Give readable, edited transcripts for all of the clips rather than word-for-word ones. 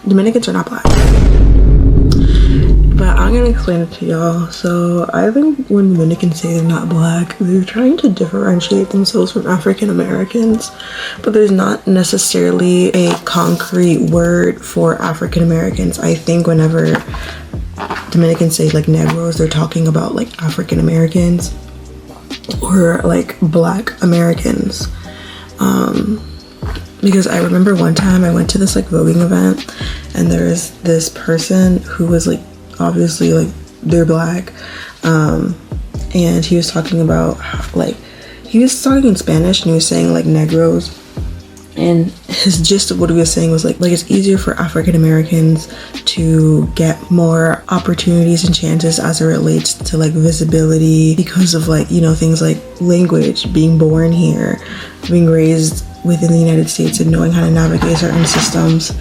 Dominicans are not black. But I'm gonna explain it to y'all. So I think when Dominicans say they're not black, they're trying to differentiate themselves from African Americans, but there's not necessarily a concrete word for African Americans. I think whenever Dominicans say like Negros, they're talking about like African Americans or like Black Americans. Because I remember one time I went to this like voguing event, and there was this person who was like, obviously like they're black, and he was talking about like, he was talking in Spanish, and he was saying like Negros, and his gist of what he was saying was like it's easier for African Americans to get more opportunities and chances as it relates to like visibility because of like, you know, things like language, being born here, being raised within the United States and knowing how to navigate certain systems.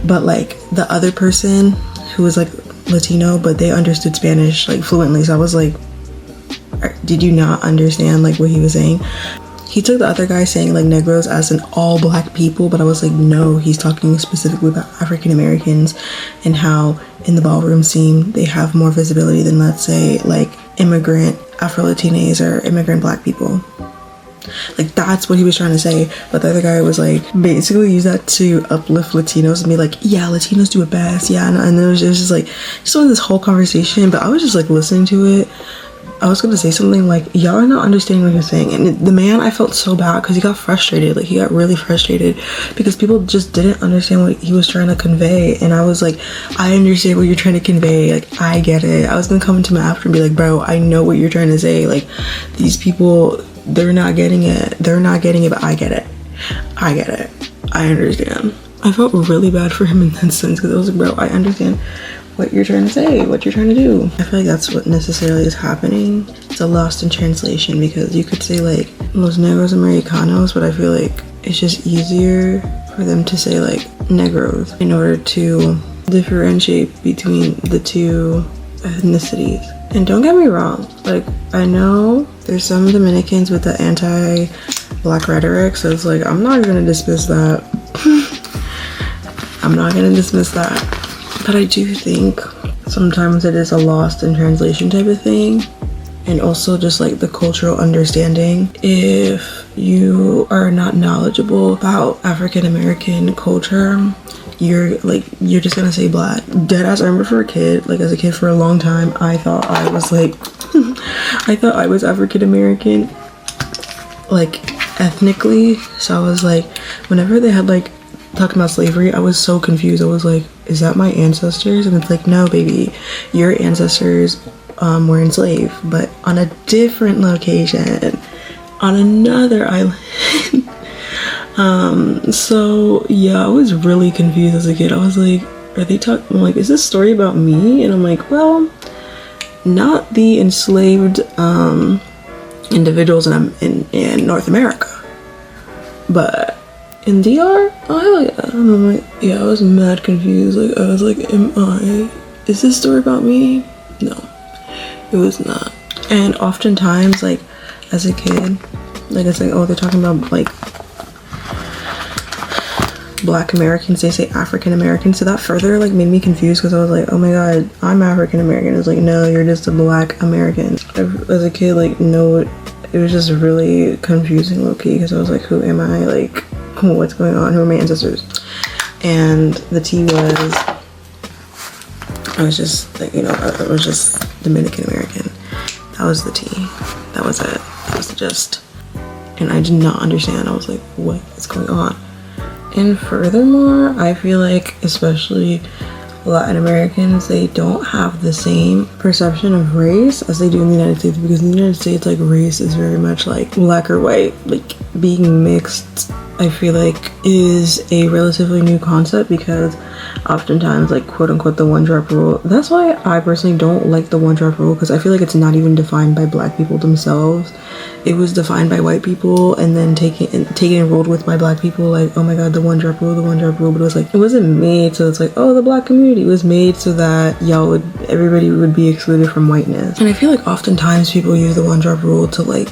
But like the other person who was like Latino, but they understood Spanish like fluently, so I was like, did you not understand like what he was saying? He took the other guy saying like Negros as in all black people, but I was like, no, he's talking specifically about African Americans and how in the ballroom scene they have more visibility than, let's say, like immigrant Afro-Latinas or immigrant black people. Like that's what he was trying to say. But the other guy was like, basically use that to uplift Latinos and be like, yeah, Latinos do it best, yeah. And it was just like, just on this whole conversation. But I was just like listening to it. I was gonna say something like, y'all are not understanding what he was saying. And the man, I felt so bad because he got frustrated. Like he got really frustrated because people just didn't understand what he was trying to convey. And I was like, I understand what you're trying to convey, like I get it. I was gonna come into him after and be like, bro, I know what you're trying to say. Like these people, they're not getting it, but I get it, I understand. I felt really bad for him in that sense because I was like, bro, I understand what you're trying to say, what you're trying to do. I feel like that's what necessarily is happening. It's a lost in translation because you could say like Los Negros Americanos, but I feel like it's just easier for them to say like Negros in order to differentiate between the two ethnicities. And don't get me wrong, like I know there's some Dominicans with the anti-black rhetoric, so it's like I'm not gonna dismiss that. I'm not gonna dismiss that. But I do think sometimes it is a lost in translation type of thing, and also just like the cultural understanding. If you are not knowledgeable about African American culture, you're just gonna say black. Deadass, I remember as a kid for a long time, I thought I was like I thought I was African American like ethnically. So I was like, whenever they had like talking about slavery, I was so confused. I was like, is that my ancestors? And it's like, no baby, your ancestors were enslaved, but on a different location, on another island. So yeah, I was really confused as a kid. I was like, are they talking, I'm like, is this story about me? And I'm like, well, not the enslaved individuals in North America, but in DR? Oh hell yeah. And I'm like, yeah, I was mad confused. Like I was like, is this story about me? No, it was not. And oftentimes, like as a kid, like it's like, oh, they're talking about like Black Americans, they say African American, so that further like made me confused because I was like, oh my god, I'm African American. It's like, no, you're just a Black American. As a kid, like, no, it was just really confusing low-key because I was like, who am I? Like, what's going on? Who are my ancestors? And the tea was, I was just like, you know, I was just Dominican American. That was the tea. That was it. That was the gist. And I did not understand. I was like, what is going on? And furthermore, I feel like especially Latin Americans, they don't have the same perception of race as they do in the United States, because in the United States, like, race is very much like black or white. Like, being mixed, I feel like, is a relatively new concept because oftentimes, like, quote unquote, the one drop rule. That's why I personally don't like the one drop rule, because I feel like it's not even defined by black people themselves. It was defined by white people and then taken and rolled with by black people, like, oh my god, the one drop rule, but it was like, it wasn't made so it's like, oh, the black community. It was made so that everybody would be excluded from whiteness. And I feel like oftentimes people use the one drop rule to like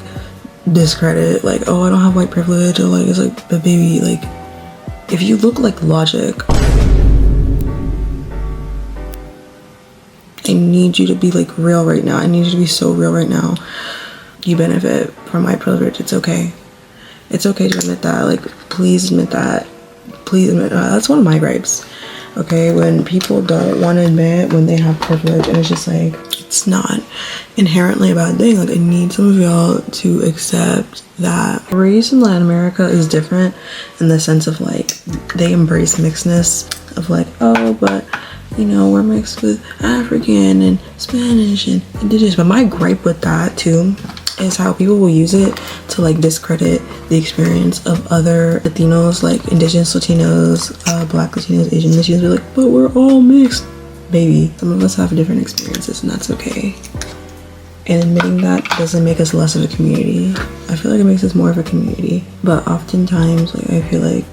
discredit, like, oh, I don't have white privilege, or like, it's like, but baby, like, if you look like Logic, need you to be like real right now. I need you to be so real right now. You benefit from my privilege. It's okay. It's okay to admit that. Like, please admit that. Please admit that. That's one of my gripes. Okay, when people don't want to admit when they have privilege, and it's just like, it's not inherently a bad thing. Like, I need some of y'all to accept that race in Latin America is different in the sense of like, they embrace mixedness of like, oh, but you know, we're mixed with African and Spanish and indigenous. But my gripe with that too is how people will use it to like discredit the experience of other Latinos, like indigenous Latinos, Black Latinos, Asian Latinos. Be like, but we're all mixed. Baby, some of us have different experiences, and that's okay. And admitting that doesn't make us less of a community. I feel like it makes us more of a community. But oftentimes, like, I feel like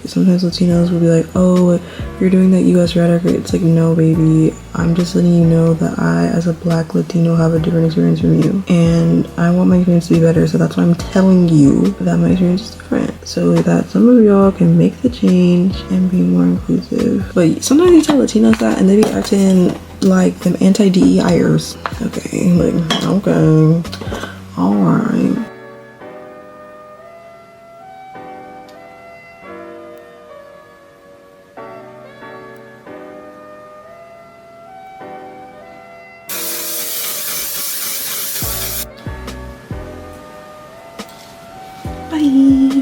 sometimes Latinos will be like, oh, you're doing that US rhetoric. It's like, no, baby, I'm just letting you know that I, as a Black Latino, have a different experience from you. And I want my experience to be better, so that's why I'm telling you that my experience is different. So that some of y'all can make the change and be more inclusive. But sometimes you tell Latinos that, and they be acting like them anti-DEIers. Okay, like, okay, alright. Bye.